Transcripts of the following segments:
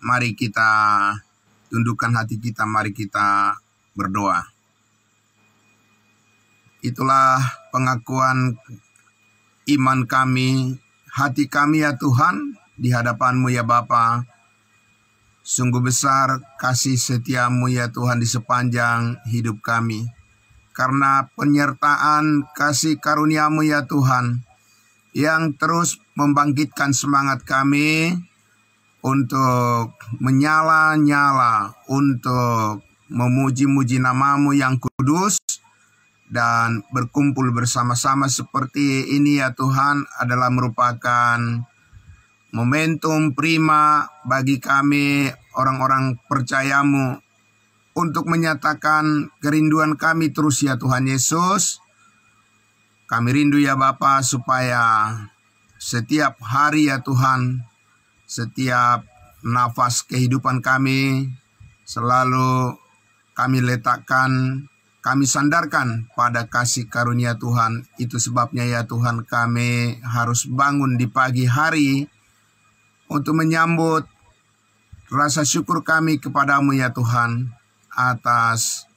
Mari kita tundukkan hati kita, mari kita berdoa. Itulah pengakuan iman kami, hati kami ya Tuhan, di hadapan-Mu ya Bapa. Sungguh besar kasih setia-Mu ya Tuhan di sepanjang hidup kami. Karena penyertaan kasih karunia-Mu ya Tuhan, yang terus membangkitkan semangat kami untuk menyala-nyala, untuk memuji-muji nama-Mu yang kudus, dan berkumpul bersama-sama seperti ini ya Tuhan adalah merupakan momentum prima bagi kami orang-orang percaya-Mu untuk menyatakan kerinduan kami terus ya Tuhan Yesus. Kami rindu ya Bapa supaya setiap hari ya Tuhan, setiap nafas kehidupan kami selalu kami letakkan, kami sandarkan pada kasih karunia Tuhan. Itu sebabnya ya Tuhan kami harus bangun di pagi hari untuk menyambut rasa syukur kami kepadamu ya Tuhan atas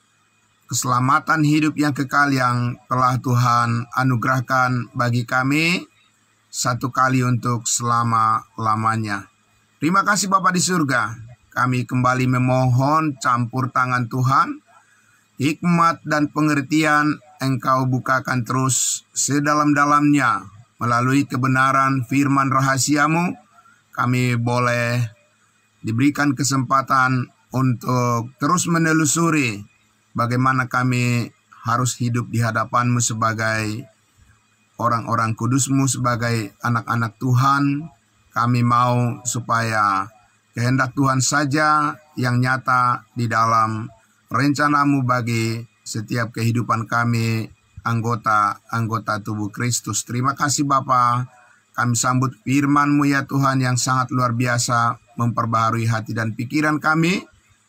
keselamatan hidup yang kekal yang telah Tuhan anugerahkan bagi kami satu kali untuk selama-lamanya. Terima kasih Bapa di surga. Kami kembali memohon campur tangan Tuhan, hikmat dan pengertian Engkau bukakan terus sedalam-dalamnya melalui kebenaran firman rahasia-Mu. Kami boleh diberikan kesempatan untuk terus menelusuri bagaimana kami harus hidup di hadapan-Mu sebagai orang-orang kudus-Mu, sebagai anak-anak Tuhan. Kami mau supaya kehendak Tuhan saja yang nyata di dalam rencana-Mu bagi setiap kehidupan kami, anggota-anggota tubuh Kristus. Terima kasih Bapa. Kami sambut firman-Mu ya Tuhan yang sangat luar biasa, memperbaharui hati dan pikiran kami.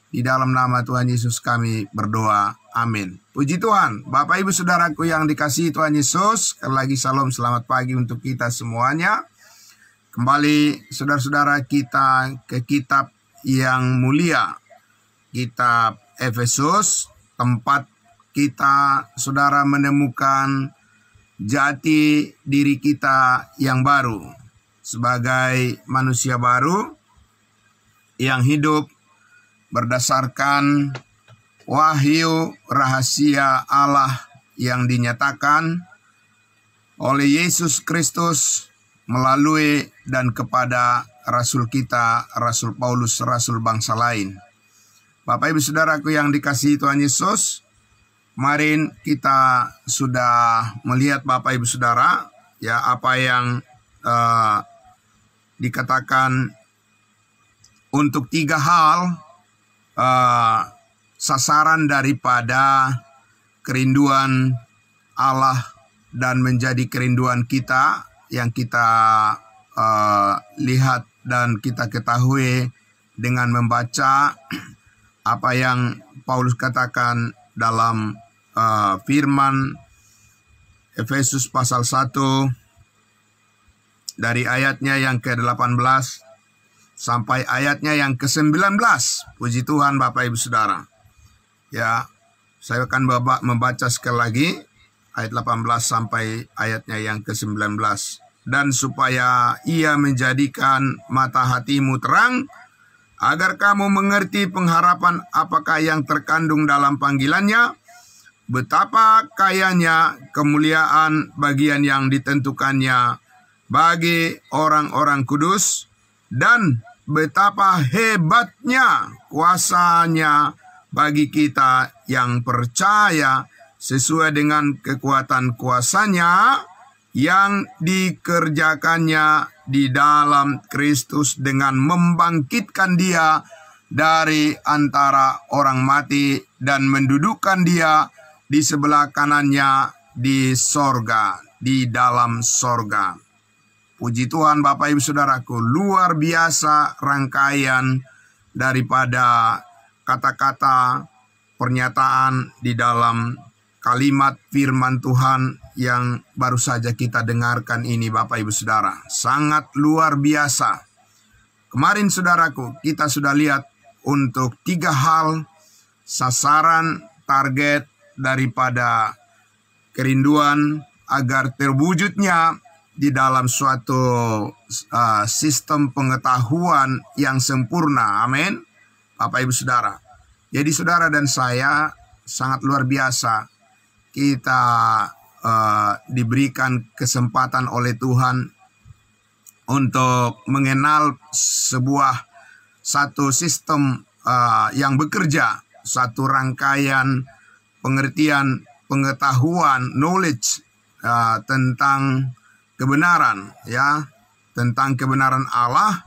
Di dalam nama Tuhan Yesus kami berdoa. Amin. Puji Tuhan. Bapak Ibu Saudaraku yang dikasihi Tuhan Yesus, sekali lagi salam selamat pagi untuk kita semuanya. Kembali saudara-saudara kita ke kitab yang mulia, kitab Efesus, tempat kita saudara menemukan jati diri kita yang baru sebagai manusia baru yang hidup berdasarkan wahyu rahasia Allah yang dinyatakan oleh Yesus Kristus melalui dan kepada Rasul kita, Rasul Paulus, Rasul bangsa lain. Bapak Ibu Saudaraku yang dikasihi Tuhan Yesus, kemarin kita sudah melihat Bapak Ibu Saudara ya apa yang dikatakan untuk 3 hal sasaran daripada kerinduan Allah dan menjadi kerinduan kita yang kita lihat dan kita ketahui dengan membaca apa yang Paulus katakan dalam firman Efesus pasal 1 dari ayatnya yang ke-18 sampai ayatnya yang ke-19. Puji Tuhan Bapak Ibu Saudara. Ya, saya akan membaca sekali lagi ayat 18 sampai ayatnya yang ke-19. Dan supaya ia menjadikan mata hatimu terang, agar kamu mengerti pengharapan apakah yang terkandung dalam panggilannya, betapa kayanya kemuliaan bagian yang ditentukannya bagi orang-orang kudus, dan betapa hebatnya kuasanya bagi kita yang percaya sesuai dengan kekuatan kuasanya yang dikerjakannya di dalam Kristus dengan membangkitkan dia dari antara orang mati dan mendudukkan dia di sebelah kanannya di sorga, di dalam sorga. Puji Tuhan Bapak Ibu Saudaraku, luar biasa rangkaian daripada kata-kata pernyataan di dalam kalimat firman Tuhan yang baru saja kita dengarkan ini Bapak Ibu Saudara. Sangat luar biasa. Kemarin saudaraku, kita sudah lihat untuk 3 hal sasaran target daripada kerinduan agar terwujudnya di dalam suatu sistem pengetahuan yang sempurna. Amin. Bapak Ibu Saudara. Jadi saudara dan saya sangat luar biasa. Kita diberikan kesempatan oleh Tuhan untuk mengenal satu sistem yang bekerja, satu rangkaian pengertian pengetahuan, knowledge tentang kebenaran, ya, tentang kebenaran Allah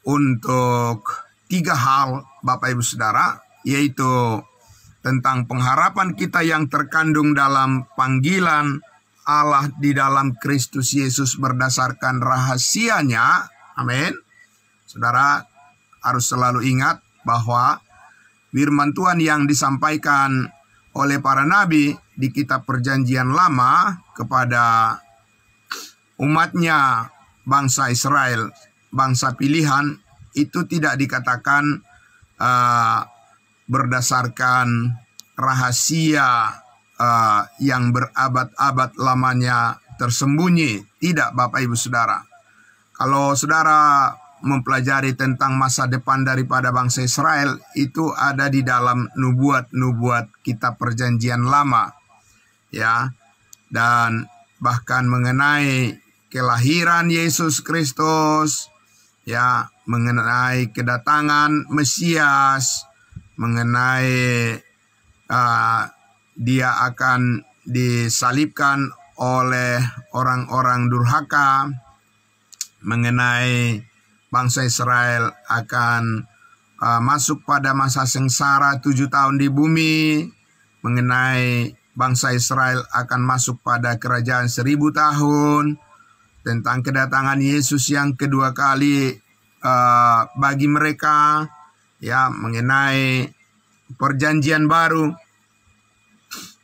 untuk 3 hal, Bapak Ibu Saudara, yaitu tentang pengharapan kita yang terkandung dalam panggilan Allah di dalam Kristus Yesus berdasarkan rahasianya. Amin. Saudara harus selalu ingat bahwa firman Tuhan yang disampaikan oleh para nabi di kitab Perjanjian Lama kepada umatnya bangsa Israel, bangsa pilihan, itu tidak dikatakan berdasarkan rahasia yang berabad-abad lamanya tersembunyi. Tidak, Bapak Ibu Saudara. Kalau saudara mempelajari tentang masa depan daripada bangsa Israel, itu ada di dalam nubuat-nubuat kitab Perjanjian Lama, ya. Dan bahkan mengenai kelahiran Yesus Kristus, ya, mengenai kedatangan Mesias, mengenai dia akan disalibkan oleh orang-orang durhaka, mengenai bangsa Israel akan masuk pada masa sengsara 7 tahun di bumi, mengenai bangsa Israel akan masuk pada kerajaan 1000 tahun, tentang kedatangan Yesus yang kedua kali bagi mereka, ya, mengenai perjanjian baru,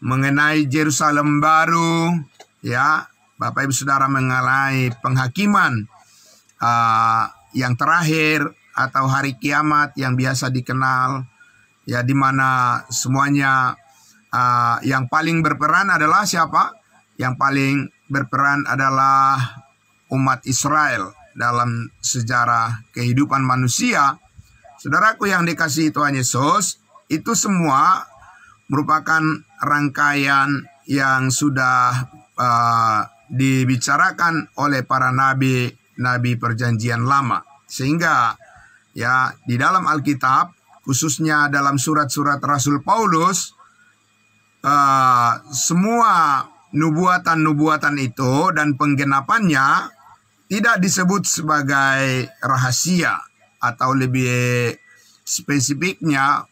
mengenai Yerusalem baru, ya, Bapak Ibu Saudara, mengenai penghakiman yang terakhir atau hari kiamat yang biasa dikenal, ya, di mana semuanya yang paling berperan adalah siapa? Yang paling berperan adalah umat Israel dalam sejarah kehidupan manusia. Saudaraku yang dikasihi Tuhan Yesus, itu semua merupakan rangkaian yang sudah dibicarakan oleh para nabi Perjanjian Lama. Sehingga, ya, di dalam Alkitab, khususnya dalam surat-surat Rasul Paulus, semua nubuatan-nubuatan itu dan penggenapannya tidak disebut sebagai rahasia, atau lebih spesifiknya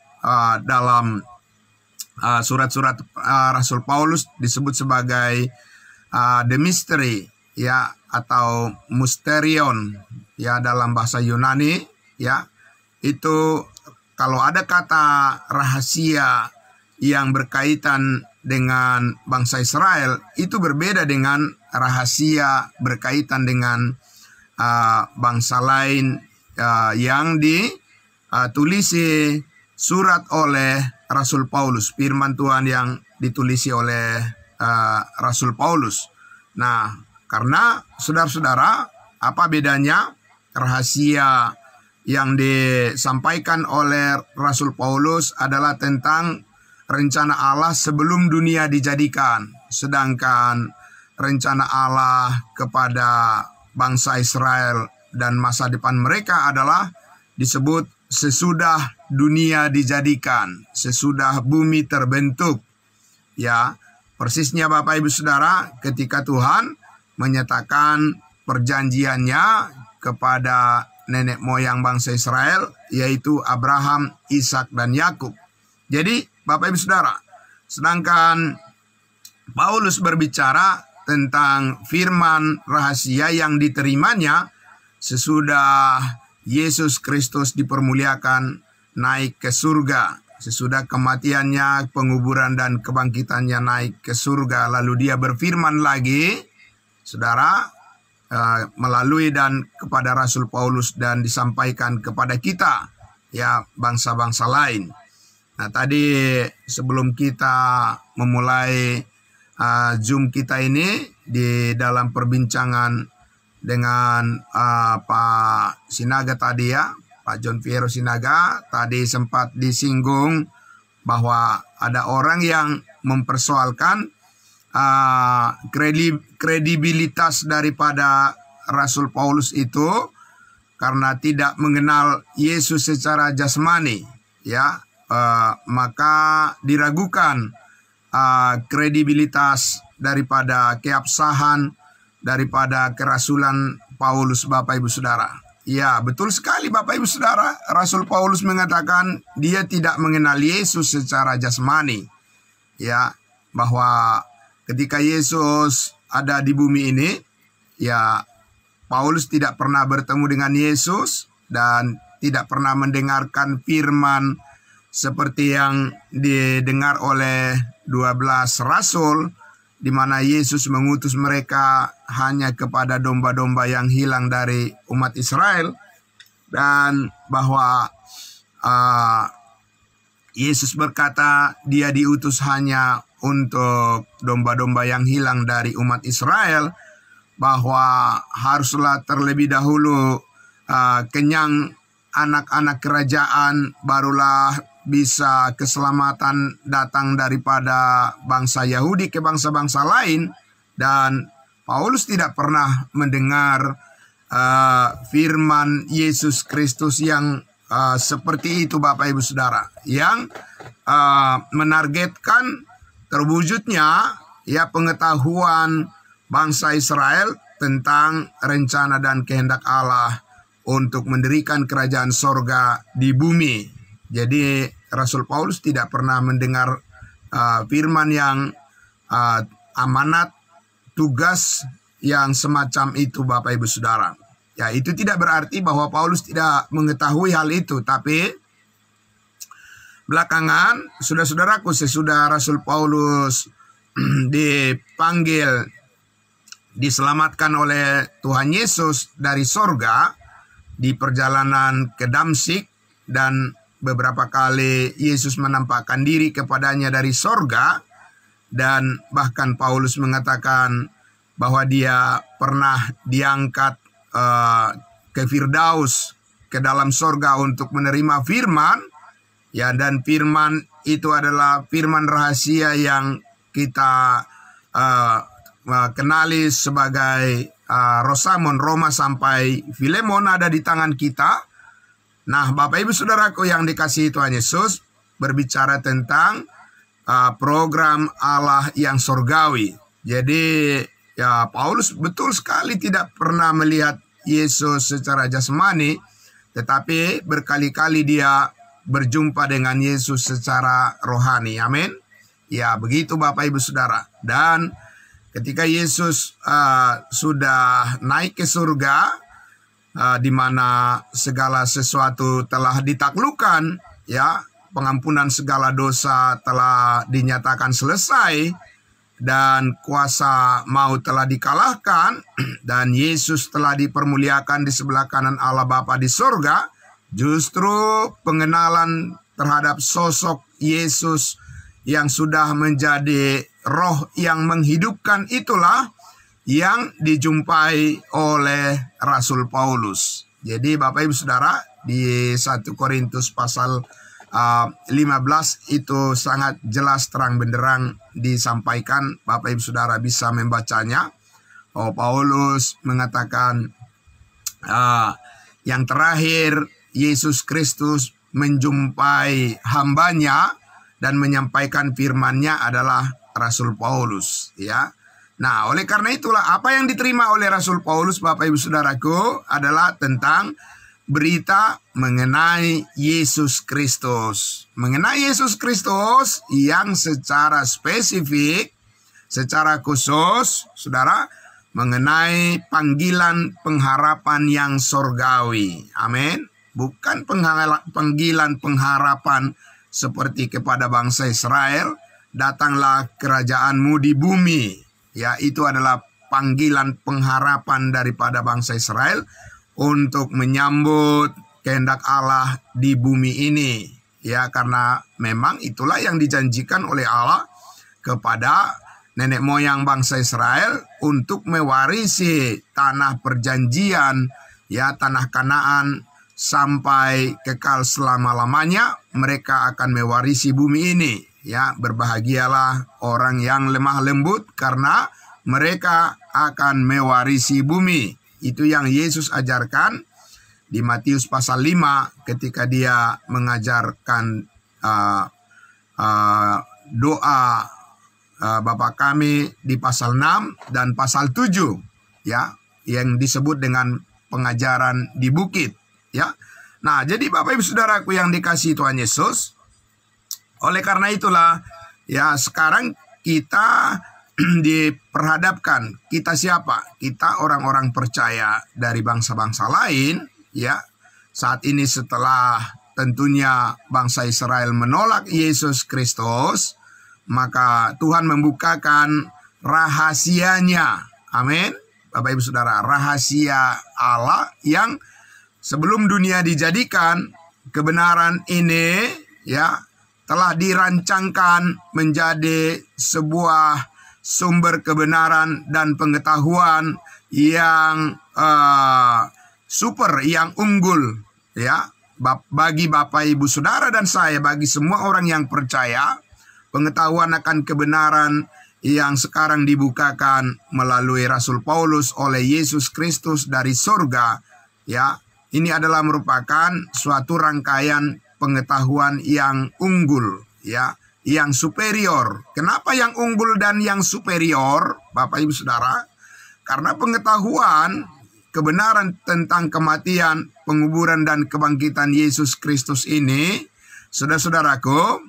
dalam surat-surat Rasul Paulus disebut sebagai the mystery, ya, atau mysterion, ya, dalam bahasa Yunani, ya. Itu kalau ada kata rahasia yang berkaitan dengan bangsa Israel, itu berbeda dengan rahasia berkaitan dengan bangsa lain yang ditulisi surat oleh Rasul Paulus, firman Tuhan yang ditulisi oleh Rasul Paulus. Nah, karena saudara-saudara, apa bedanya rahasia yang disampaikan oleh Rasul Paulus adalah tentang rencana Allah sebelum dunia dijadikan, sedangkan rencana Allah kepada bangsa Israel dan masa depan mereka adalah disebut sesudah dunia dijadikan, sesudah bumi terbentuk. Ya, persisnya Bapak Ibu Saudara, ketika Tuhan menyatakan perjanjiannya kepada nenek moyang bangsa Israel, yaitu Abraham, Ishak, dan Yakub. Jadi Bapak Ibu Saudara, sedangkan Paulus berbicara tentang firman rahasia yang diterimanya sesudah Yesus Kristus dipermuliakan naik ke surga, sesudah kematiannya, penguburan, dan kebangkitannya naik ke surga. Lalu dia berfirman lagi, saudara, melalui dan kepada Rasul Paulus dan disampaikan kepada kita, ya, bangsa-bangsa lain. Nah, tadi sebelum kita memulai Zoom kita ini, di dalam perbincangan dengan Pak Sinaga tadi, ya, Pak John Piero Sinaga, tadi sempat disinggung bahwa ada orang yang mempersoalkan kredibilitas daripada Rasul Paulus itu karena tidak mengenal Yesus secara jasmani, ya, maka diragukan kredibilitas daripada keabsahan daripada kerasulan Paulus, Bapak Ibu Saudara. Ya, betul sekali Bapak Ibu Saudara, Rasul Paulus mengatakan dia tidak mengenal Yesus secara jasmani, ya, bahwa ketika Yesus ada di bumi ini, ya, Paulus tidak pernah bertemu dengan Yesus dan tidak pernah mendengarkan firman seperti yang didengar oleh 12 rasul, di mana Yesus mengutus mereka hanya kepada domba-domba yang hilang dari umat Israel, dan bahwa Yesus berkata dia diutus hanya untuk domba-domba yang hilang dari umat Israel, bahwa haruslah terlebih dahulu kenyang anak-anak kerajaan, barulah bisa keselamatan datang daripada bangsa Yahudi ke bangsa-bangsa lain. Dan Paulus tidak pernah mendengar firman Yesus Kristus yang seperti itu, Bapak Ibu Saudara, yang menargetkan terwujudnya, ya, pengetahuan bangsa Israel tentang rencana dan kehendak Allah untuk mendirikan kerajaan sorga di bumi. Jadi Rasul Paulus tidak pernah mendengar firman yang amanat tugas yang semacam itu, Bapak Ibu Saudara. Ya, itu tidak berarti bahwa Paulus tidak mengetahui hal itu, tapi belakangan, saudara-saudaraku, sesudah Rasul Paulus dipanggil, diselamatkan oleh Tuhan Yesus dari sorga di perjalanan ke Damsyik, dan beberapa kali Yesus menampakkan diri kepadanya dari sorga, dan bahkan Paulus mengatakan bahwa dia pernah diangkat ke Firdaus, ke dalam sorga untuk menerima firman. Ya, dan firman itu adalah firman rahasia yang kita kenali sebagai Rosamon, Roma sampai Filemon ada di tangan kita. Nah, Bapak Ibu Saudaraku yang dikasihi Tuhan Yesus, berbicara tentang program Allah yang sorgawi. Jadi, ya, Paulus betul sekali tidak pernah melihat Yesus secara jasmani, tetapi berkali-kali dia berjumpa dengan Yesus secara rohani. Amin. Ya, begitu Bapak Ibu Saudara. Dan ketika Yesus sudah naik ke surga, di mana segala sesuatu telah ditaklukkan, ya, pengampunan segala dosa telah dinyatakan selesai, dan kuasa maut telah dikalahkan, dan Yesus telah dipermuliakan di sebelah kanan Allah Bapa di surga. Justru pengenalan terhadap sosok Yesus yang sudah menjadi roh yang menghidupkan itulah yang dijumpai oleh Rasul Paulus. Jadi Bapak Ibu Saudara, di 1 Korintus pasal 15 itu sangat jelas terang benderang disampaikan. Bapak Ibu Saudara bisa membacanya. Paulus mengatakan yang terakhir Yesus Kristus menjumpai hambanya dan menyampaikan firman-Nya adalah Rasul Paulus, ya. Nah, oleh karena itulah apa yang diterima oleh Rasul Paulus, Bapak Ibu Saudaraku, adalah tentang berita mengenai Yesus Kristus. Mengenai Yesus Kristus yang secara spesifik, secara khusus, saudara, mengenai panggilan pengharapan yang sorgawi. Amin. Bukan panggilan pengharapan seperti kepada bangsa Israel, datanglah kerajaanmu di bumi. Ya, itu adalah panggilan pengharapan daripada bangsa Israel untuk menyambut kehendak Allah di bumi ini. Ya, karena memang itulah yang dijanjikan oleh Allah kepada nenek moyang bangsa Israel untuk mewarisi tanah perjanjian, ya, tanah Kanaan sampai kekal selama-lamanya. Mereka akan mewarisi bumi ini. Ya, berbahagialah orang yang lemah lembut karena mereka akan mewarisi bumi. Itu yang Yesus ajarkan di Matius pasal 5 ketika dia mengajarkan doa Bapa kami di pasal 6 dan pasal 7, ya, yang disebut dengan pengajaran di bukit, ya. Nah, jadi Bapak Ibu Saudaraku yang dikasihi Tuhan Yesus, oleh karena itulah, ya, sekarang kita diperhadapkan, kita siapa? Kita orang-orang percaya dari bangsa-bangsa lain, ya. Saat ini setelah tentunya bangsa Israel menolak Yesus Kristus, maka Tuhan membukakan rahasianya. Amin. Bapak Ibu Saudara, rahasia Allah yang sebelum dunia dijadikan, kebenaran ini, ya, telah dirancangkan menjadi sebuah sumber kebenaran dan pengetahuan yang super, yang unggul, ya, bagi Bapak Ibu Saudara dan saya, bagi semua orang yang percaya. Pengetahuan akan kebenaran yang sekarang dibukakan melalui Rasul Paulus oleh Yesus Kristus dari surga, ya, ini adalah merupakan suatu rangkaian pengetahuan yang unggul, ya, yang superior. Kenapa yang unggul dan yang superior, Bapak Ibu Saudara? Karena pengetahuan kebenaran tentang kematian, penguburan dan kebangkitan Yesus Kristus ini, saudara-saudaraku,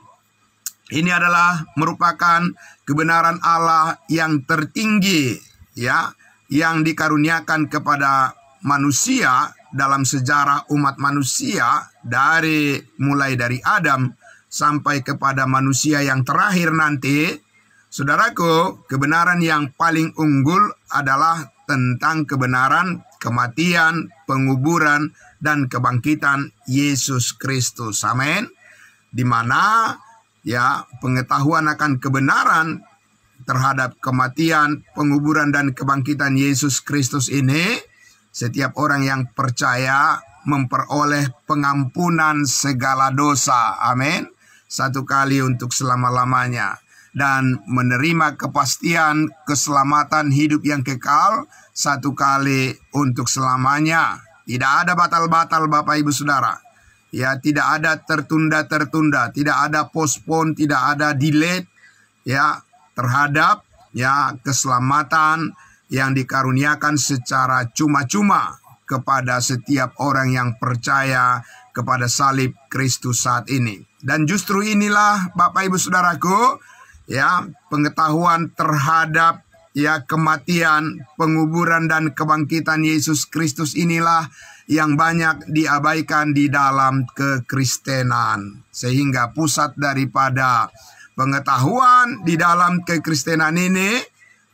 ini adalah merupakan kebenaran Allah yang tertinggi, ya, yang dikaruniakan kepada manusia dalam sejarah umat manusia mulai dari Adam sampai kepada manusia yang terakhir nanti. Saudaraku, kebenaran yang paling unggul adalah tentang kebenaran kematian, penguburan, dan kebangkitan Yesus Kristus. Amin. Di mana, ya, pengetahuan akan kebenaran terhadap kematian, penguburan, dan kebangkitan Yesus Kristus ini, setiap orang yang percaya memperoleh pengampunan segala dosa. Amin. Satu kali untuk selama-lamanya. Dan menerima kepastian keselamatan hidup yang kekal satu kali untuk selamanya. Tidak ada batal-batal Bapak Ibu Saudara. Ya, tidak ada tertunda-tertunda, tidak ada postpone, tidak ada delay, ya, terhadap, ya, keselamatan yang dikaruniakan secara cuma-cuma kepada setiap orang yang percaya kepada salib Kristus saat ini. Dan justru inilah Bapak Ibu Saudaraku, ya, pengetahuan terhadap, ya, kematian, penguburan dan kebangkitan Yesus Kristus inilah yang banyak diabaikan di dalam kekristenan. Sehingga pusat daripada pengetahuan di dalam kekristenan ini,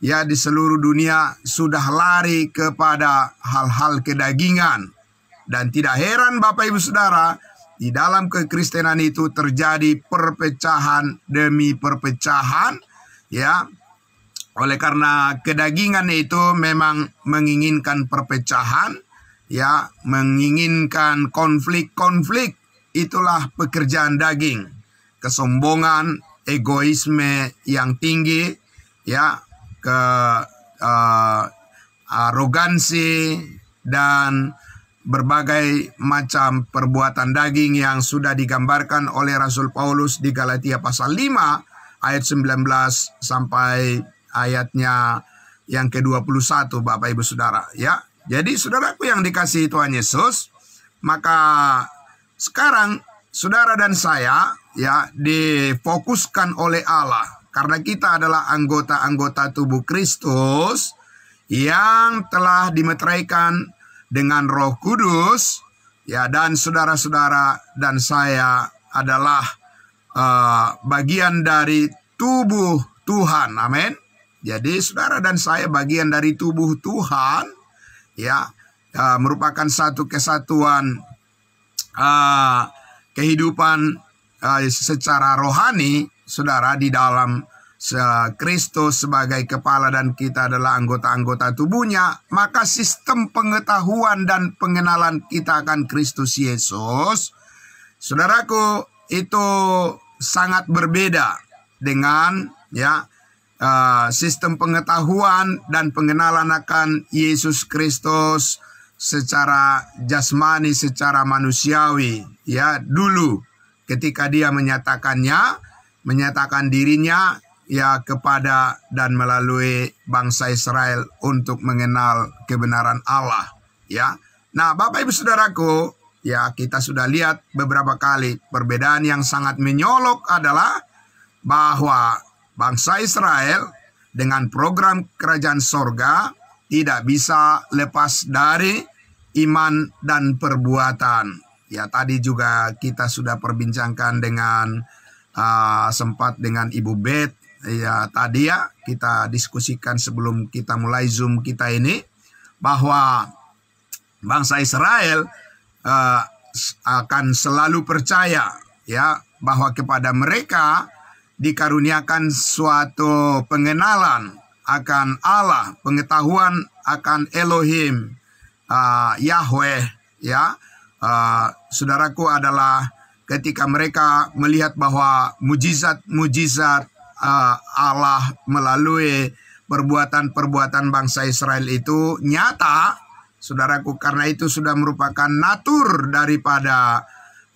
ya, di seluruh dunia sudah lari kepada hal-hal kedagingan. Dan tidak heran Bapak Ibu Saudara, di dalam kekristenan itu terjadi perpecahan demi perpecahan, ya. Oleh karena kedagingan itu memang menginginkan perpecahan, ya, menginginkan konflik-konflik. Itulah pekerjaan daging. Kesombongan, egoisme yang tinggi, ya, arogansi, dan berbagai macam perbuatan daging yang sudah digambarkan oleh Rasul Paulus di Galatia pasal 5 ayat 19 sampai ayatnya yang ke-21 Bapak Ibu Saudara, ya. Jadi saudaraku yang dikasihi Tuhan Yesus, maka sekarang saudara dan saya, ya, difokuskan oleh Allah karena kita adalah anggota-anggota tubuh Kristus yang telah dimeteraikan dengan Roh Kudus, ya, dan saudara-saudara dan saya adalah bagian dari tubuh Tuhan. Amin. Jadi saudara dan saya bagian dari tubuh Tuhan, ya, merupakan satu kesatuan kehidupan secara rohani, saudara, di dalam Kristus sebagai kepala dan kita adalah anggota-anggota tubuhnya. Maka sistem pengetahuan dan pengenalan kita akan Kristus Yesus, saudaraku, itu sangat berbeda dengan sistem pengetahuan dan pengenalan akan Yesus Kristus secara jasmani, secara manusiawi, ya, dulu ketika dia menyatakan dirinya, ya, kepada dan melalui bangsa Israel untuk mengenal kebenaran Allah, ya. Nah, Bapak Ibu Saudaraku, ya, kita sudah lihat beberapa kali perbedaan yang sangat menyolok adalah bahwa bangsa Israel dengan program kerajaan sorga tidak bisa lepas dari iman dan perbuatan. Ya, tadi juga kita sudah perbincangkan dengan sempat dengan Ibu Beth. Ya, tadi ya kita diskusikan sebelum kita mulai Zoom kita ini, bahwa bangsa Israel akan selalu percaya, ya, bahwa kepada mereka dikaruniakan suatu pengenalan akan Allah, pengetahuan akan Elohim, Yahweh, ya. Saudaraku, adalah ketika mereka melihat bahwa mujizat-mujizat Allah melalui perbuatan-perbuatan bangsa Israel itu nyata, saudaraku, karena itu sudah merupakan natur daripada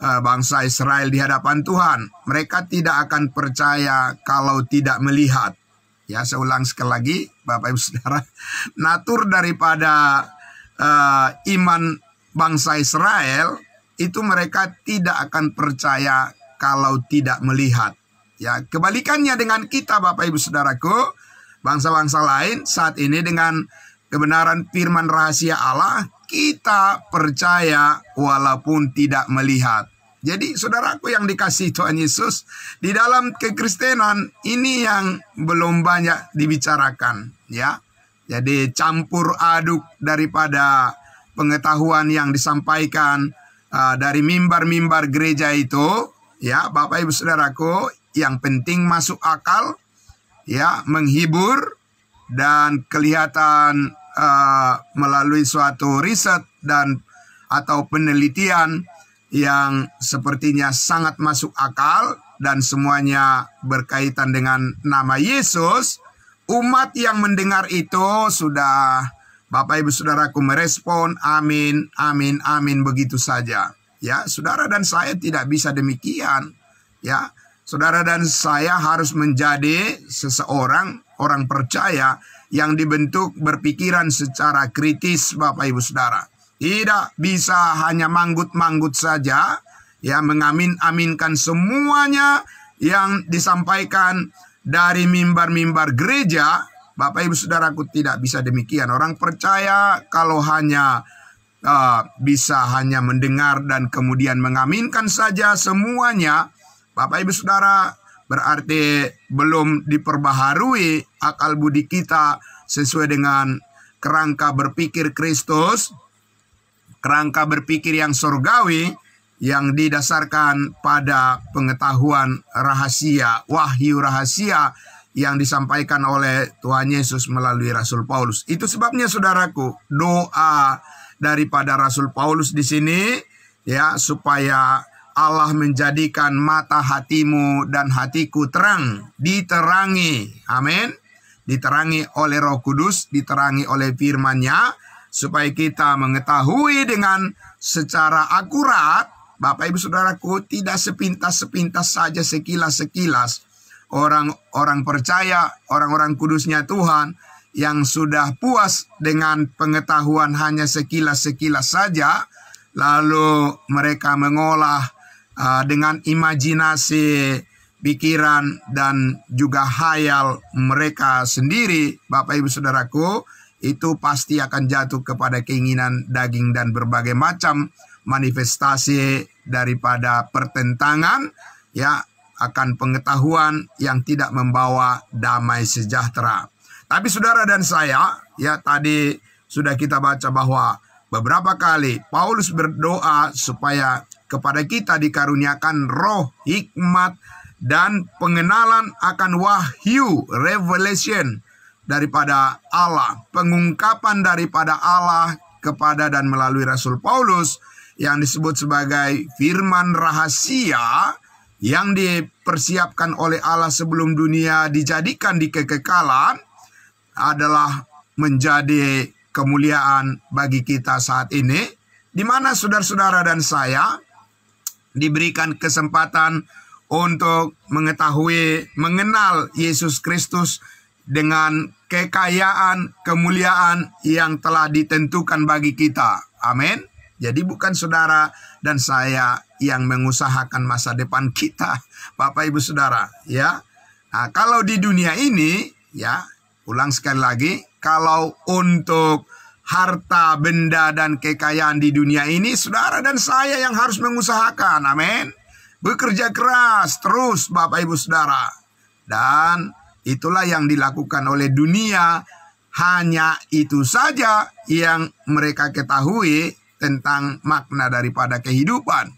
bangsa Israel di hadapan Tuhan. Mereka tidak akan percaya kalau tidak melihat. Ya, saya ulang sekali lagi, Bapak Ibu Saudara, natur daripada iman bangsa Israel itu mereka tidak akan percaya kalau tidak melihat. Ya, kebalikannya dengan kita, Bapak Ibu Saudaraku, bangsa-bangsa lain saat ini dengan kebenaran firman rahasia Allah, kita percaya walaupun tidak melihat. Jadi saudaraku yang dikasihi Tuhan Yesus, di dalam kekristenan ini yang belum banyak dibicarakan, ya. Jadi campur aduk daripada pengetahuan yang disampaikan dari mimbar-mimbar gereja itu, ya, Bapak Ibu Saudaraku, yang penting masuk akal, ya, menghibur, dan kelihatan melalui suatu riset dan atau penelitian yang sepertinya sangat masuk akal dan semuanya berkaitan dengan nama Yesus. Umat yang mendengar itu sudah, Bapak Ibu Saudaraku, merespon amin, amin, amin begitu saja. Ya, saudara dan saya tidak bisa demikian. Ya, saudara dan saya harus menjadi orang percaya yang dibentuk berpikiran secara kritis, Bapak Ibu Saudara. Tidak bisa hanya manggut-manggut saja, ya, mengamin-aminkan semuanya yang disampaikan dari mimbar-mimbar gereja. Bapak Ibu Saudaraku, tidak bisa demikian. Orang percaya kalau hanya bisa hanya mendengar dan kemudian mengaminkan saja semuanya, Bapak Ibu Saudara, berarti belum diperbaharui akal budi kita sesuai dengan kerangka berpikir Kristus, kerangka berpikir yang surgawi, yang didasarkan pada pengetahuan rahasia, wahyu rahasia yang disampaikan oleh Tuhan Yesus melalui Rasul Paulus. Itu sebabnya saudaraku, doa daripada Rasul Paulus di sini, ya, supaya Allah menjadikan mata hatimu dan hatiku terang, diterangi, amin, diterangi oleh Roh Kudus, diterangi oleh firman-Nya, supaya kita mengetahui dengan secara akurat, Bapak Ibu Saudaraku, tidak sepintas-sepintas saja, sekilas-sekilas. Orang percaya, orang-orang kudusnya Tuhan yang sudah puas dengan pengetahuan hanya sekilas-sekilas saja, lalu mereka mengolah dengan imajinasi, pikiran, dan juga hayal mereka sendiri, Bapak Ibu Saudaraku, itu pasti akan jatuh kepada keinginan daging dan berbagai macam manifestasi daripada pertentangan, ya, akan pengetahuan yang tidak membawa damai sejahtera. Tapi saudara dan saya, ya tadi sudah kita baca bahwa beberapa kali Paulus berdoa supaya kepada kita dikaruniakan roh, hikmat, dan pengenalan akan wahyu, revelation daripada Allah, pengungkapan daripada Allah kepada dan melalui Rasul Paulus yang disebut sebagai firman rahasia yang dipersiapkan oleh Allah sebelum dunia dijadikan di kekekalan, adalah menjadi kemuliaan bagi kita saat ini, di mana saudara-saudara dan saya diberikan kesempatan untuk mengetahui, mengenal Yesus Kristus dengan kekayaan, kemuliaan yang telah ditentukan bagi kita. Amin. Jadi bukan saudara dan saya yang mengusahakan masa depan kita, Bapak Ibu Saudara, ya. Nah, kalau di dunia ini, ya, ulang sekali lagi, kalau untuk harta, benda, dan kekayaan di dunia ini, saudara dan saya yang harus mengusahakan. Amin. Bekerja keras terus, Bapak Ibu Saudara. Dan itulah yang dilakukan oleh dunia. Hanya itu saja yang mereka ketahui tentang makna daripada kehidupan.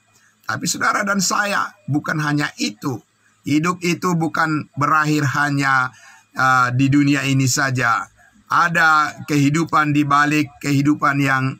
Tapi saudara dan saya, bukan hanya itu. Hidup itu bukan berakhir hanya di dunia ini saja. Ada kehidupan di balik kehidupan yang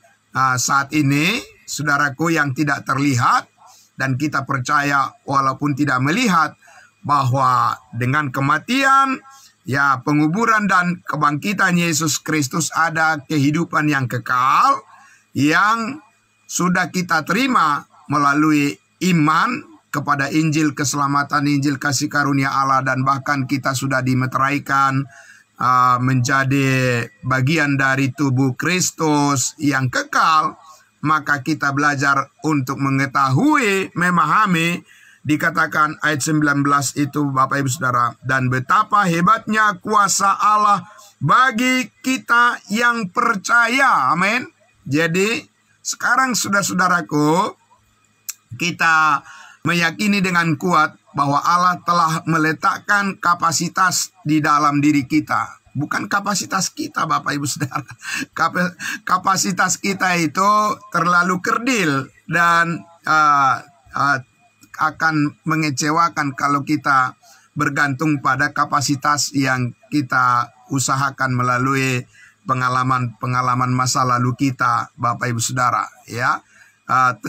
saat ini, saudaraku, yang tidak terlihat. Dan kita percaya walaupun tidak melihat bahwa dengan kematian, ya, penguburan dan kebangkitan Yesus Kristus ada kehidupan yang kekal yang sudah kita terima melalui iman kepada Injil keselamatan, Injil kasih karunia Allah, dan bahkan kita sudah dimeteraikan menjadi bagian dari tubuh Kristus yang kekal. Maka kita belajar untuk mengetahui, memahami, dikatakan ayat 19 itu, Bapak Ibu Saudara, dan betapa hebatnya kuasa Allah bagi kita yang percaya. Amin. Jadi sekarang saudara-saudaraku, kita meyakini dengan kuat bahwa Allah telah meletakkan kapasitas di dalam diri kita. Bukan kapasitas kita, Bapak Ibu Saudara. Kapasitas kita itu terlalu kerdil dan akan mengecewakan kalau kita bergantung pada kapasitas yang kita usahakan melalui pengalaman-pengalaman masa lalu kita, Bapak Ibu Saudara. Ya,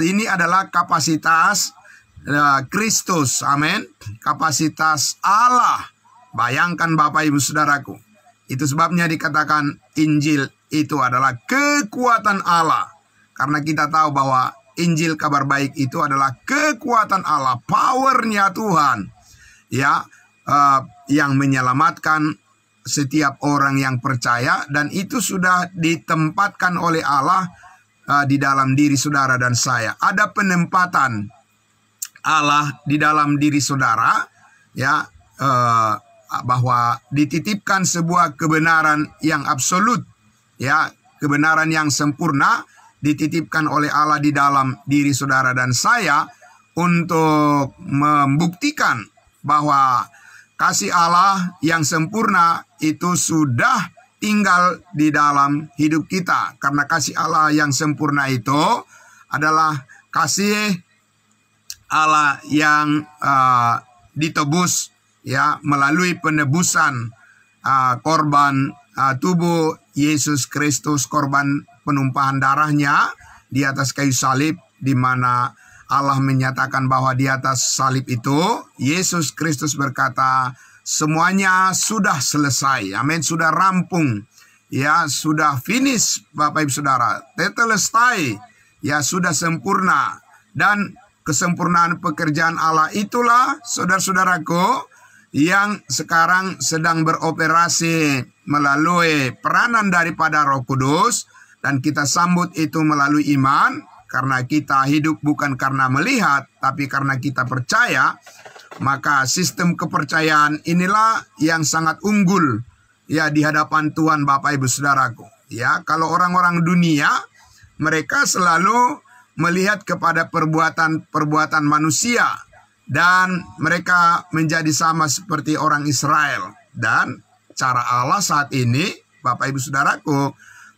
ini adalah kapasitas Kristus, amin. Kapasitas Allah. Bayangkan Bapak Ibu Saudaraku. Itu sebabnya dikatakan Injil itu adalah kekuatan Allah. Karena kita tahu bahwa Injil kabar baik itu adalah kekuatan Allah, powernya Tuhan, ya, yang menyelamatkan setiap orang yang percaya, dan itu sudah ditempatkan oleh Allah di dalam diri saudara dan saya. Ada penempatan Allah di dalam diri saudara, ya, bahwa dititipkan sebuah kebenaran yang absolut, ya, kebenaran yang sempurna dititipkan oleh Allah di dalam diri saudara dan saya untuk membuktikan bahwa kasih Allah yang sempurna itu sudah tinggal di dalam hidup kita. Karena kasih Allah yang sempurna itu adalah kasih Allah yang ditebus, ya, melalui penebusan korban tubuh Yesus Kristus, korban penumpahan darahnya di atas kayu salib, di mana Allah menyatakan bahwa di atas salib itu Yesus Kristus berkata, semuanya sudah selesai. Amin, sudah rampung. Ya, sudah finish, Bapak Ibu Saudara. Tetelestai, ya, sudah sempurna. Dan kesempurnaan pekerjaan Allah itulah, saudara-saudaraku, yang sekarang sedang beroperasi melalui peranan daripada Roh Kudus, dan kita sambut itu melalui iman, karena kita hidup bukan karena melihat, tapi karena kita percaya. Maka sistem kepercayaan inilah yang sangat unggul, ya, di hadapan Tuhan, Bapak Ibu Saudaraku. Ya, kalau orang-orang dunia, mereka selalu melihat kepada perbuatan manusia, dan mereka menjadi sama seperti orang Israel. Dan cara Allah saat ini, Bapak Ibu Saudaraku,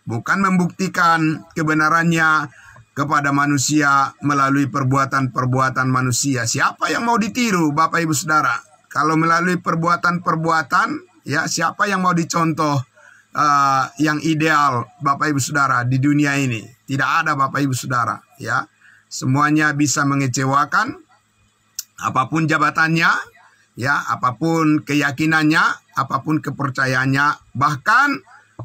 bukan membuktikan kebenarannya kepada manusia melalui perbuatan-perbuatan manusia. Siapa yang mau ditiru, Bapak Ibu Saudara? Kalau melalui perbuatan-perbuatan, ya siapa yang mau dicontoh yang ideal, Bapak Ibu Saudara, di dunia ini? Tidak ada, Bapak Ibu Saudara, ya. Semuanya bisa mengecewakan, apapun jabatannya, ya, apapun keyakinannya, apapun kepercayaannya. Bahkan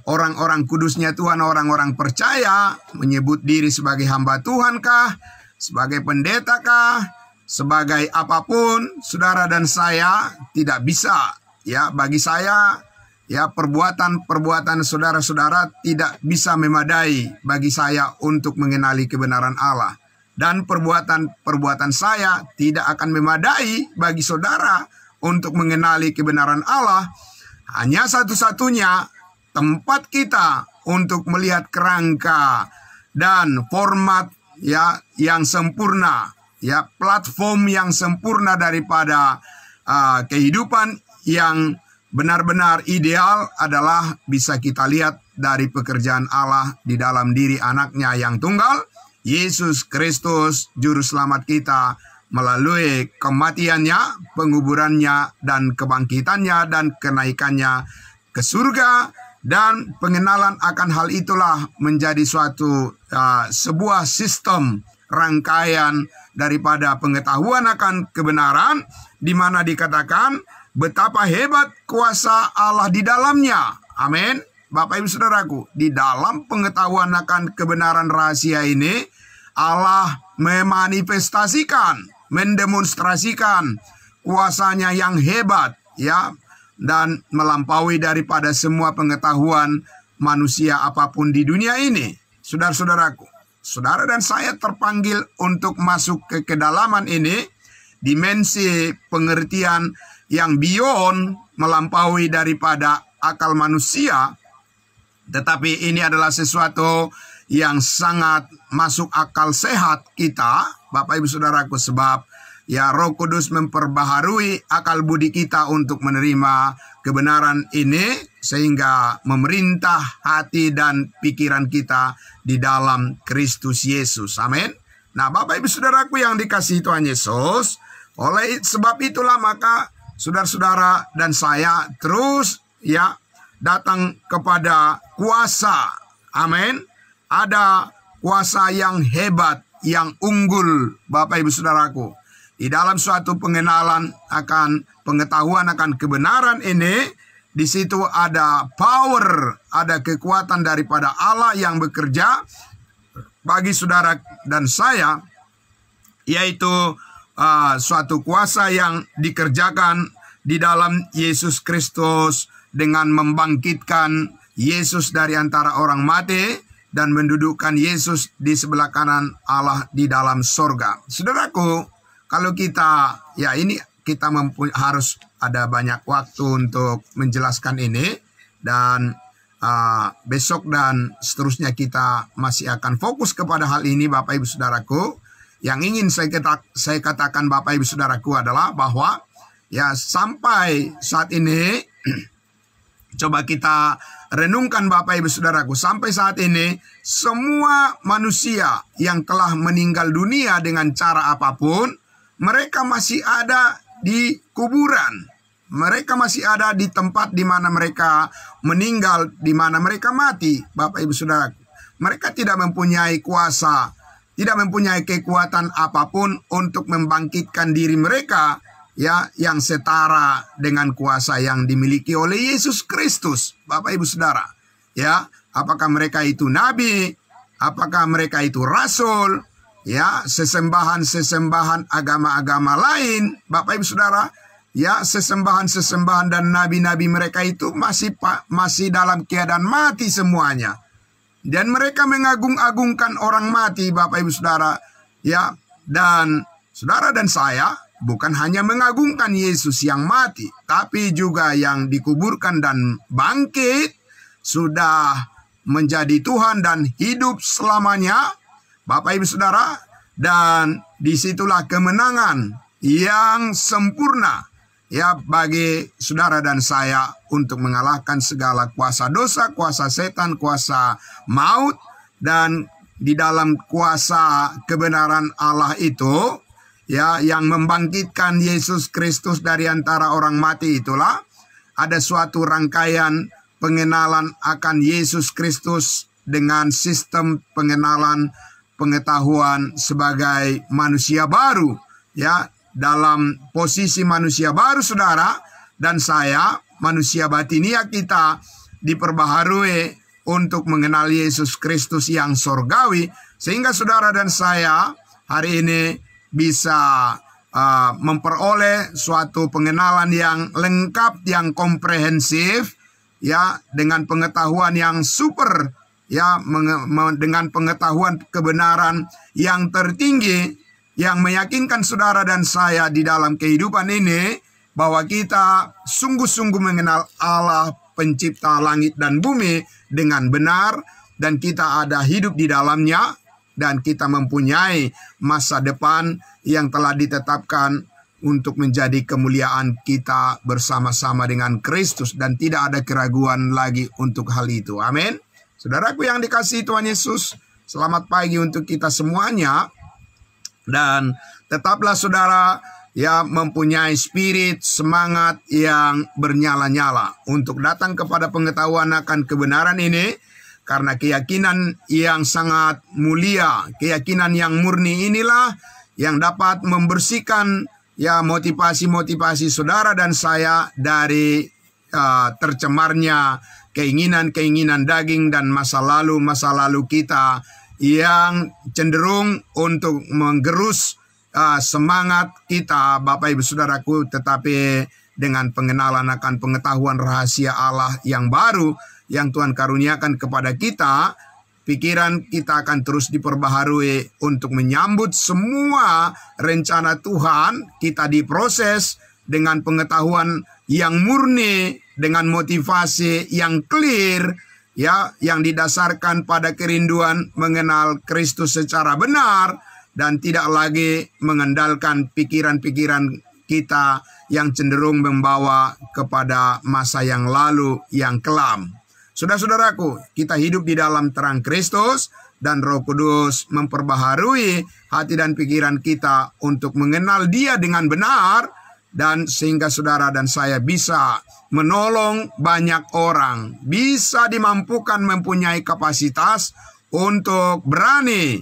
orang-orang kudusnya Tuhan, orang-orang percaya, menyebut diri sebagai hamba Tuhan kah, sebagai pendeta kah, sebagai apapun, saudara dan saya tidak bisa. Ya, bagi saya, ya, perbuatan-perbuatan saudara-saudara tidak bisa memadai bagi saya untuk mengenali kebenaran Allah. Dan perbuatan-perbuatan saya tidak akan memadai bagi saudara untuk mengenali kebenaran Allah. Hanya satu-satunya tempat kita untuk melihat kerangka dan format, ya, yang sempurna, ya, platform yang sempurna daripada kehidupan yang benar-benar ideal adalah bisa kita lihat dari pekerjaan Allah di dalam diri anaknya yang tunggal, Yesus Kristus, Juru Selamat kita, melalui kematiannya, penguburannya, dan kebangkitannya, dan kenaikannya ke surga. Dan pengenalan akan hal itulah menjadi suatu sebuah sistem rangkaian daripada pengetahuan akan kebenaran, di mana dikatakan betapa hebat kuasa Allah di dalamnya. Amin. Bapak Ibu Saudaraku, di dalam pengetahuan akan kebenaran rahasia ini, Allah memanifestasikan, mendemonstrasikan kuasanya yang hebat, ya, dan melampaui daripada semua pengetahuan manusia apapun di dunia ini. Saudara-saudaraku, saudara dan saya terpanggil untuk masuk ke kedalaman ini, dimensi pengertian yang beyond, melampaui daripada akal manusia. Tetapi ini adalah sesuatu yang sangat masuk akal sehat kita, Bapak Ibu Saudaraku, sebab ya Roh Kudus memperbaharui akal budi kita untuk menerima kebenaran ini, sehingga memerintah hati dan pikiran kita di dalam Kristus Yesus. Amin. Nah, Bapak Ibu Saudaraku yang dikasihi Tuhan Yesus, oleh sebab itulah maka saudara-saudara dan saya terus, ya, datang kepada kuasa. Amin. Ada kuasa yang hebat, yang unggul, Bapak Ibu Saudaraku. Di dalam suatu pengenalan akan pengetahuan akan kebenaran ini, di situ ada power, ada kekuatan daripada Allah yang bekerja bagi saudara dan saya, yaitu suatu kuasa yang dikerjakan di dalam Yesus Kristus dengan membangkitkan Yesus dari antara orang mati dan mendudukkan Yesus di sebelah kanan Allah di dalam sorga. Saudaraku, kalau kita, ya ini kita harus ada banyak waktu untuk menjelaskan ini, dan besok dan seterusnya kita masih akan fokus kepada hal ini, Bapak Ibu Saudaraku. Yang ingin saya katakan, Bapak Ibu Saudaraku, adalah bahwa ya sampai saat ini coba kita renungkan, Bapak Ibu Saudaraku, sampai saat ini semua manusia yang telah meninggal dunia dengan cara apapun, mereka masih ada di kuburan. Mereka masih ada di tempat di mana mereka meninggal, di mana mereka mati, Bapak Ibu Saudaraku. Mereka tidak mempunyai kuasa, tidak mempunyai kekuatan apapun untuk membangkitkan diri mereka, ya, yang setara dengan kuasa yang dimiliki oleh Yesus Kristus, Bapak Ibu Saudara. Ya, apakah mereka itu nabi, apakah mereka itu rasul, ya, sesembahan-sesembahan agama-agama lain, Bapak Ibu Saudara, ya, sesembahan-sesembahan dan nabi-nabi mereka itu masih dalam keadaan mati semuanya. Dan mereka mengagung-agungkan orang mati, Bapak Ibu Saudara, ya. Dan saudara dan saya bukan hanya mengagungkan Yesus yang mati, tapi juga yang dikuburkan dan bangkit, sudah menjadi Tuhan dan hidup selamanya, Bapak Ibu Saudara. Dan disitulah kemenangan yang sempurna, ya bagi saudara dan saya untuk mengalahkan segala kuasa dosa, kuasa setan, kuasa maut, dan di dalam kuasa kebenaran Allah itu, ya, yang membangkitkan Yesus Kristus dari antara orang mati itulah ada suatu rangkaian pengenalan akan Yesus Kristus dengan sistem pengenalan pengetahuan sebagai manusia baru, ya, dalam posisi manusia baru saudara dan saya, manusia batinia kita diperbaharui untuk mengenal Yesus Kristus yang sorgawi, sehingga saudara dan saya hari ini bisa memperoleh suatu pengenalan yang lengkap, yang komprehensif, ya, dengan pengetahuan yang super, ya, dengan pengetahuan kebenaran yang tertinggi, yang meyakinkan saudara dan saya di dalam kehidupan ini bahwa kita sungguh-sungguh mengenal Allah pencipta langit dan bumi dengan benar, dan kita ada hidup di dalamnya, dan kita mempunyai masa depan yang telah ditetapkan untuk menjadi kemuliaan kita bersama-sama dengan Kristus, dan tidak ada keraguan lagi untuk hal itu. Amin. Saudaraku yang dikasihi Tuhan Yesus, selamat pagi untuk kita semuanya. Dan tetaplah saudara, ya, mempunyai spirit semangat yang bernyala-nyala untuk datang kepada pengetahuan akan kebenaran ini, karena keyakinan yang sangat mulia, keyakinan yang murni inilah yang dapat membersihkan, ya, motivasi-motivasi saudara dan saya dari tercemarnya keinginan-keinginan daging dan masa lalu kita yang cenderung untuk menggerus semangat kita, Bapak Ibu Saudaraku, tetapi dengan pengenalan akan pengetahuan rahasia Allah yang baru yang Tuhan karuniakan kepada kita, pikiran kita akan terus diperbaharui untuk menyambut semua rencana Tuhan. Kita diproses dengan pengetahuan yang murni, dengan motivasi yang clear, ya, yang didasarkan pada kerinduan mengenal Kristus secara benar, dan tidak lagi mengandalkan pikiran-pikiran kita yang cenderung membawa kepada masa yang lalu yang kelam. Saudara-saudaraku, kita hidup di dalam terang Kristus, dan Roh Kudus memperbaharui hati dan pikiran kita untuk mengenal Dia dengan benar, dan sehingga saudara dan saya bisa menolong banyak orang, bisa dimampukan mempunyai kapasitas untuk berani,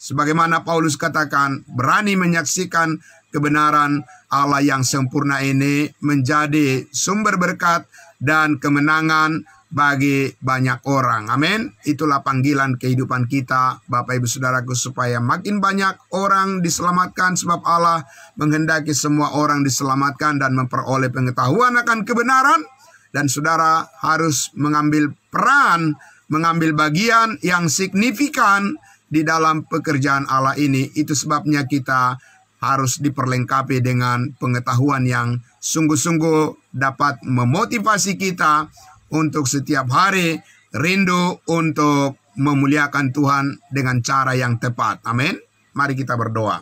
sebagaimana Paulus katakan, berani menyaksikan kebenaran Allah yang sempurna ini menjadi sumber berkat dan kemenangan bagi banyak orang. Amin. Itulah panggilan kehidupan kita, Bapak Ibu Saudaraku, supaya makin banyak orang diselamatkan, sebab Allah menghendaki semua orang diselamatkan dan memperoleh pengetahuan akan kebenaran. Dan saudara harus mengambil peran, mengambil bagian yang signifikan di dalam pekerjaan Allah ini. Itu sebabnya kita harus diperlengkapi dengan pengetahuan yang sungguh-sungguh dapat memotivasi kita untuk setiap hari rindu untuk memuliakan Tuhan dengan cara yang tepat. Amin. Mari kita berdoa.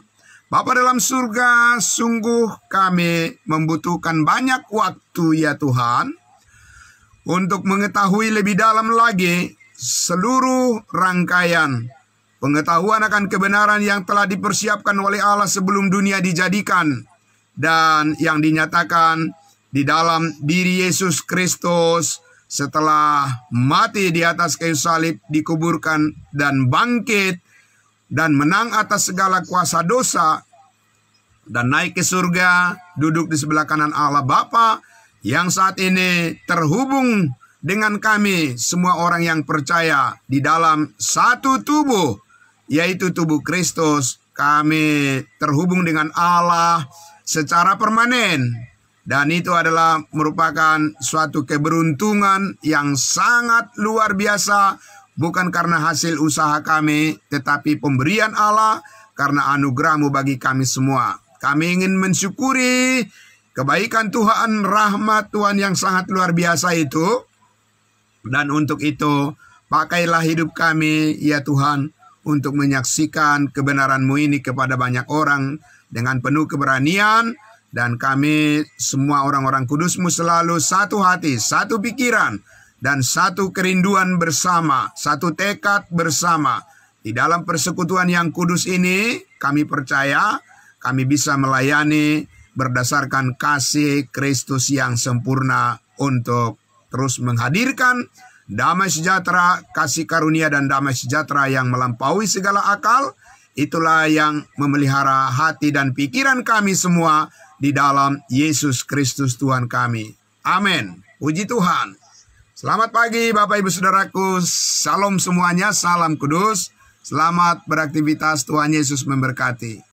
Bapa dalam surga, sungguh kami membutuhkan banyak waktu ya Tuhan, untuk mengetahui lebih dalam lagi seluruh rangkaian pengetahuan akan kebenaran yang telah dipersiapkan oleh Allah sebelum dunia dijadikan, dan yang dinyatakan di dalam diri Yesus Kristus setelah mati di atas kayu salib, dikuburkan dan bangkit dan menang atas segala kuasa dosa, dan naik ke surga, duduk di sebelah kanan Allah Bapa, yang saat ini terhubung dengan kami semua orang yang percaya di dalam satu tubuh, yaitu tubuh Kristus. Kami terhubung dengan Allah secara permanen. Dan itu adalah merupakan suatu keberuntungan yang sangat luar biasa, bukan karena hasil usaha kami, tetapi pemberian Allah karena anugerah-Mu bagi kami semua. Kami ingin mensyukuri kebaikan Tuhan, rahmat Tuhan yang sangat luar biasa itu. Dan untuk itu, pakailah hidup kami, ya Tuhan, untuk menyaksikan kebenaran-Mu ini kepada banyak orang dengan penuh keberanian, Dan kami semua orang-orang kudus-Mu selalu satu hati, satu pikiran, dan satu kerinduan bersama, satu tekad bersama. Di dalam persekutuan yang kudus ini, kami percaya kami bisa melayani berdasarkan kasih Kristus yang sempurna untuk terus menghadirkan damai sejahtera, kasih karunia dan damai sejahtera yang melampaui segala akal. Itulah yang memelihara hati dan pikiran kami semua di dalam Yesus Kristus Tuhan kami. Amin. Puji Tuhan. Selamat pagi Bapak Ibu Saudaraku. Salam semuanya, salam kudus. Selamat beraktivitas, Tuhan Yesus memberkati.